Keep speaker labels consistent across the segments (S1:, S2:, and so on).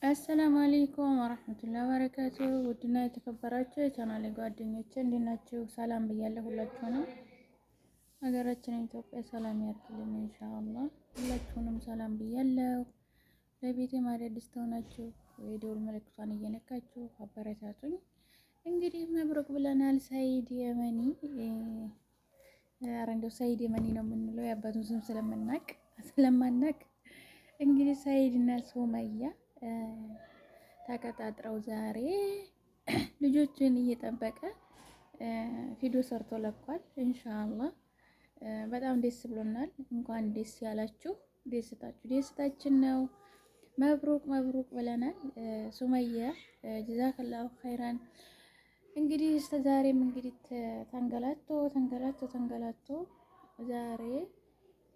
S1: አሰላሙ አለይኩም ወራህመቱላሂ ወበረካቱ። ውድና የተከበራችሁ የቻናሌ ጓደኞቼ እንዴት ናችሁ? ሰላም ብያለሁ። ሁላችሁንም ሀገራችንን ኢትዮጵያ ሰላም ያርግልን ኢንሻአላህ። ሁላችሁንም ሰላም ብያለሁ። ለቤቴ አዲስ ተሆናችሁ የደወል ምልክቷን እየነካችሁ አበረታቱኝ። እንግዲህ መብሩክ ብለናል። ሰይድ የመኒ እንደው ሰይድ የመኒ ነው የምንለው የአባቱን ስም ስለማናቅ እንግዲህ ሰይድ እና ሱመያ ተቀጣጥረው ዛሬ ልጆችን እየጠበቀ ቪዲዮ ሰርቶ ለቋል። ኢንሻአላህ በጣም ደስ ብሎናል። እንኳን ደስ ያላችሁ። ደስታችን ነው። መብሩክ መብሩክ ብለናል። ሱመያ ጀዛከላሁ ኸይራን። እንግዲህ እስከ ዛሬም እንግዲህ ተንገላቶ ዛሬ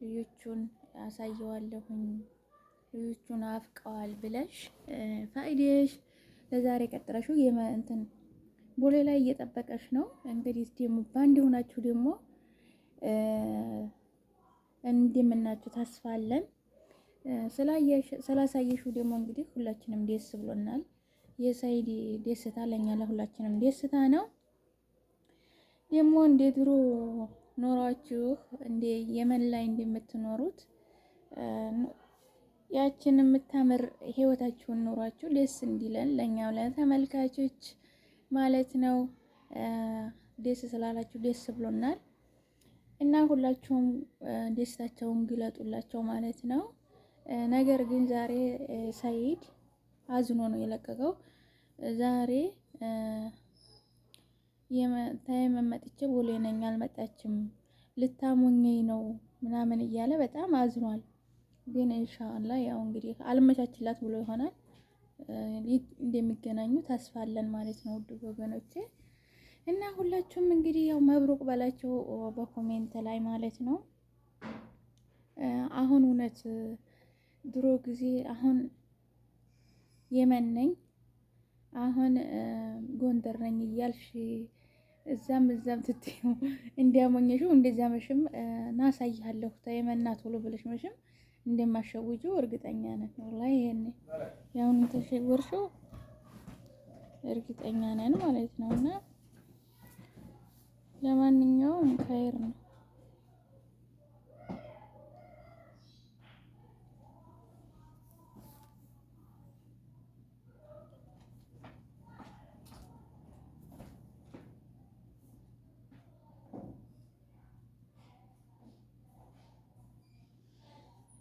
S1: ልጆቹን አሳየዋለሁኝ ልጆቹን አፍቀዋል ብለሽ ፋይዴሽ ለዛሬ ቀጥረሽው እንትን ቦሌ ላይ እየጠበቀሽ ነው። እንግዲህ ደግሞ ባንድ ሆናችሁ ደግሞ እንደምናችሁ ተስፋ አለን። ስላሳየሽው ደግሞ እንግዲህ ሁላችንም ደስ ብሎናል። የሰይድ ደስታ ለኛ ለሁላችንም ደስታ ነው። ደግሞ እንደ ድሮ ኖራችሁ እንደ የመን ላይ እንደምትኖሩት ያችን የምታምር ህይወታችሁን ኖራችሁ ደስ እንዲለን ለኛው ለተመልካቾች ማለት ነው። ደስ ስላላችሁ ደስ ብሎናል እና ሁላችሁም ደስታቸውን ግለጡላቸው ማለት ነው። ነገር ግን ዛሬ ሰይድ አዝኖ ነው የለቀቀው። ዛሬ መጥቼ ቦሌ ነኝ አልመጣችም ልታሙኘኝ ነው ምናምን እያለ በጣም አዝኗል። ግን ኢንሻአላህ ያው እንግዲህ አልመቻችላት ብሎ ይሆናል እንደሚገናኙ ተስፋ አለን ማለት ነው ውድ ወገኖቼ። እና ሁላችሁም እንግዲህ ያው መብሩቅ በላቸው በኮሜንት ላይ ማለት ነው። አሁን እውነት ድሮ ጊዜ አሁን የመን ነኝ አሁን ጎንደር ነኝ እያልሽ እዛም ትትዩ እንዲያሞኘሽው እንደዚያ መሽም ናሳይሃለሁ ተየመና ቶሎ ብለሽ መሽም እንደማሸውጂው እርግጠኛ ነን። ወላሂ ይሄኔ ያውን ተሸወርሽው እርግጠኛ ነን ማለት ነውና ለማንኛውም ኸይር ነው።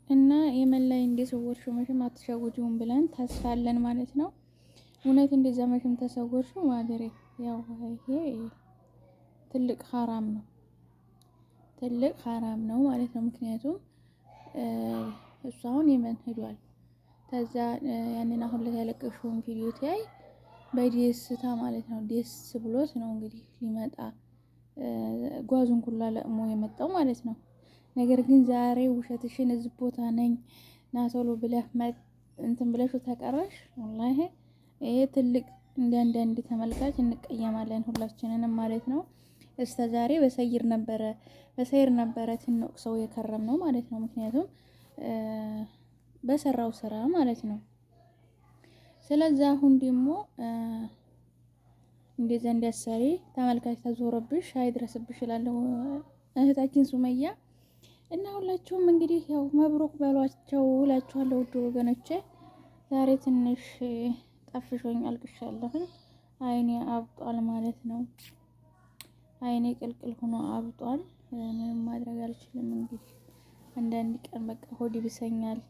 S1: እና የመን ላይ እንደሰወርሽው መቼም አትሸውጂውም ብለን ተስፋ አለን ማለት ነው። እውነት እንደዛ መቼም ተሰወርሽው ማገሬ ያው ይሄ ትልቅ ሐራም ነው ማለት ነው። ምክንያቱም እሱ አሁን የመን ሄዷል። ከዛ ያንን አሁን ላይ ያለቀሽውን ቪዲዮ ትያይ በደስታ ማለት ነው ደስ ብሎት ነው እንግዲህ ሊመጣ ጓዙን ኩላ ለእሞ የመጣው ማለት ነው። ነገር ግን ዛሬ ውሸትሽን እዚህ ቦታ ነኝ ና ቶሎ ብለህ እንትን ብለሽ ተቀረሽ። ወላሂ ይሄ ትልቅ እንደ ተመልካች እንቀየማለን ሁላችንንም ማለት ነው። እስከ ዛሬ በሰይር ነበረ ትንቆሰው የከረም ነው ማለት ነው። ምክንያቱም በሰራው ስራ ማለት ነው። ስለዚህ አሁን ደግሞ እንደዛ እንዲያሰሪ ተመልካች ተዞረብሽ አይድረስብሽ እላለሁ እህታችን ሱመያ። እና ሁላችሁም እንግዲህ ያው መብሩክ በሏቸው እላችኋለሁ ውድ ወገኖቼ። ዛሬ ትንሽ ጠፍሾኝ አልቅሻለሁ። አይኔ አብጧል ማለት ነው። አይኔ ቅልቅል ሆኖ አብጧል። ምንም ማድረግ አልችልም። እንግዲህ አንዳንድ ቀን በቃ ሆድ ይብሰኛል።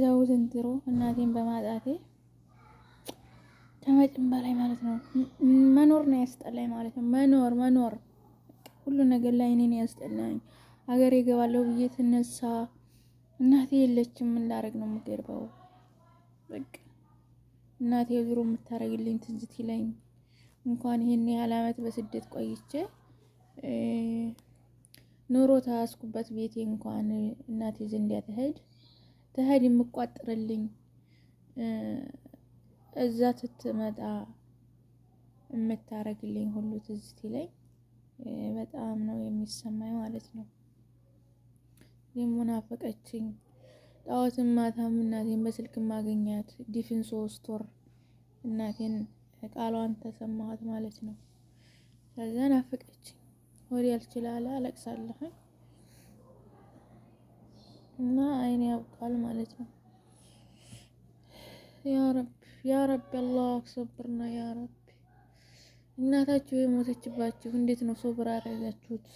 S1: ያው ዘንድሮ እናቴን በማጣቴ ከመጭም በላይ ማለት ነው መኖር ነው ያስጠላኝ ማለት ነው። መኖር ሁሉ ነገር ላይ እኔን ያስጠላኝ። ሀገሬ እገባለሁ ብዬ ትነሳ እናቴ የለችም። ምን ላደርግ ነው የምገርበው? በቃ እናቴ ዙሮ የምታረግልኝ ትዝት ይለኝ። እንኳን ይሄን ያህል አመት በስደት ቆይቼ ኑሮ ታስኩበት ቤቴ እንኳን እናቴ ዘንድ ትሄድ የምቋጥርልኝ እዛ ትትመጣ የምታረግልኝ ሁሉ ትዝት ይለኝ። በጣም ነው የሚሰማኝ ማለት ነው። የሙናፈቀችኝ ጠዋትም ማታም እናቴን በስልክ ማገኛት ዲፍን 3 ወር እናቴን ቃሏን ተሰማኋት ማለት ነው። ከዛ ናፈቀችኝ ወሬ ያልችላለ አለቅሳለሁ እና አይኔ ያውቃል ማለት ነው። ያ ረቢ አላህ ሰብርና ያ ረቢ። እናታችሁ የሞተችባችሁ እንዴት ነው ሶብር አደረጋችሁት?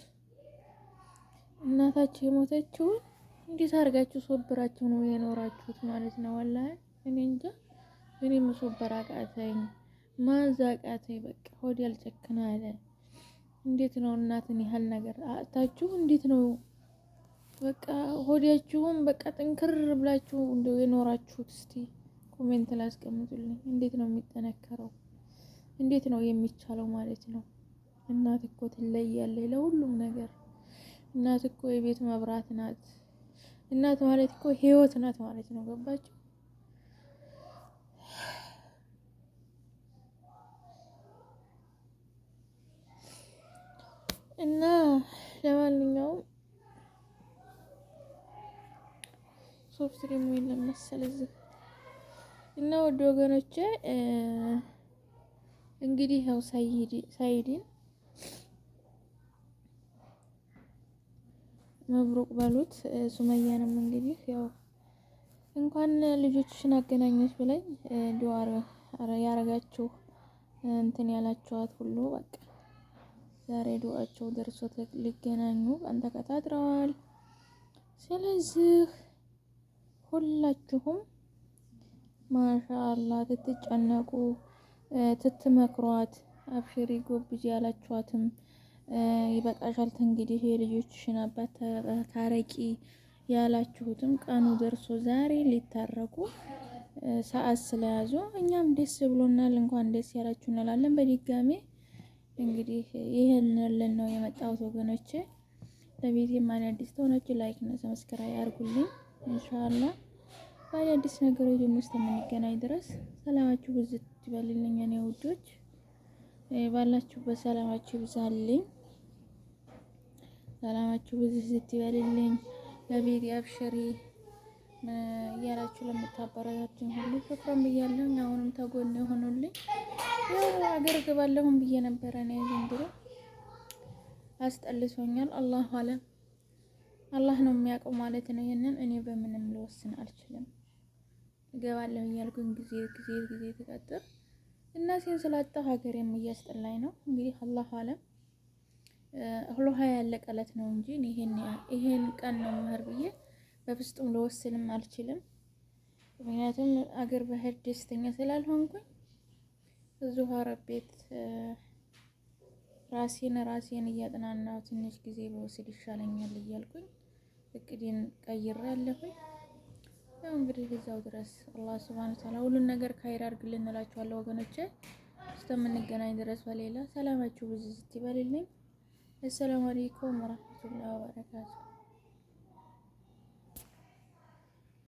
S1: እናታችሁ የሞተችውን እንዴት አድርጋችሁ ሶብራችሁ ነው የኖራችሁት ማለት ነው። ወላሂ እኔ እንጃ። እኔ መሶበር አቃተኝ፣ ማዛ አቃተኝ። በቃ ሆድ ያልጨክና አለ። እንዴት ነው እናትን ያህል ነገር አጣችሁ? እንዴት ነው በቃ ሆዲያችሁም በቃ ጥንክር ብላችሁ እንደው የኖራችሁት? እስቲ ኮሜንት ላይ አስቀምጡልኝ። እንዴት ነው የሚጠነከረው? እንዴት ነው የሚቻለው ማለት ነው? እናት እኮ ትለያለች ለሁሉም ነገር። እናት እኮ የቤት መብራት ናት። እናት ማለት እኮ ህይወት ናት ማለት ነው። ገባችሁ? እና ለማንኛውም ሶፍት ደግሞ የለም መሰለኝ እዚህ እና ወደ ወገኖቼ እንግዲህ ያው ሳይድን መብሩቅ በሉት። ሱመያንም እንግዲህ ያው እንኳን ልጆችሽን አገናኘች ብለኝ ዱዓ ያረጋችሁ እንትን ያላችኋት ሁሉ በቃ ዛሬ ዱዓቸው ደርሶት ሊገናኙ ቀን ተቀጣጥረዋል። ስለዚህ ሁላችሁም ማሻአላህ ትትጨነቁ ትትመክሯት አብሽሪ ጎብጂ ያላችኋትም ይበቃሻል እንግዲህ የልጆችሽን አባት ታረቂ ያላችሁትም ቀኑ ደርሶ ዛሬ ሊታረቁ ሰዓት ስለያዙ እኛም ደስ ብሎናል። እንኳን ደስ ያላችሁ እንላለን። በድጋሜ እንግዲህ ይሄንን ነው የመጣሁት ወገኖቼ። ለቤቴ ማን አዲስ ተሆናችሁ ላይክ እና ሰብስክራይብ አድርጉልኝ። ኢንሻአላህ በአዲስ ነገሮች ደግሞ እስከምንገናኝ ድረስ ሰላማችሁ ብዝት ይበልልኝ እኔ ውዶች። ባላችሁበት ሰላማችሁ ይብዛልኝ። ሰላማችሁ ብዝት ይበልልኝ። ለቤቴ አብሽሪ እያላችሁ ለምታበረታቱኝ ሁሉ ፍቅርም ብያለሁ። አሁንም ተጎን የሆኑልኝ ያው አገር ገባለሁም ብዬ ነበረ ነው ዘንድሮ አስጠልቶኛል። አላሁ አለም አላህ ነው የሚያውቀው ማለት ነው። ይሄንን እኔ በምንም ልወስን አልችልም። እገባለሁ እያልኩኝ ጊዜ ተቀጥር እናቴን ስላጣሁ ሀገሬም እያስጠላኝ ነው። እንግዲህ አላሁ አለም ሁሉሃ ያለቀለት ነው እንጂ ይሄን ቀን ነው መህር ብዬ በፍጹም ልወስንም አልችልም። ምክንያቱም አገር በህድ ደስተኛ ስላልሆንኩኝ እዚሁ አረብ ቤት ራሴን እያጥናናው ትንሽ ጊዜ በወስድ ይሻለኛል እያልኩኝ እቅዴን ቀይሬያለሁኝ። ያው እንግዲህ እዛው ድረስ አላህ ሱብሃነሁ ወተዓላ ሁሉን ነገር ካይር አድርግልን እንላችኋለሁ ወገኖቼ። እስከምንገናኝ ድረስ በሌላ ሰላማችሁ ብዝት ይበልልኝ። አሰላሙ አለይኩም ወራህመቱላሂ ወበረካቱ።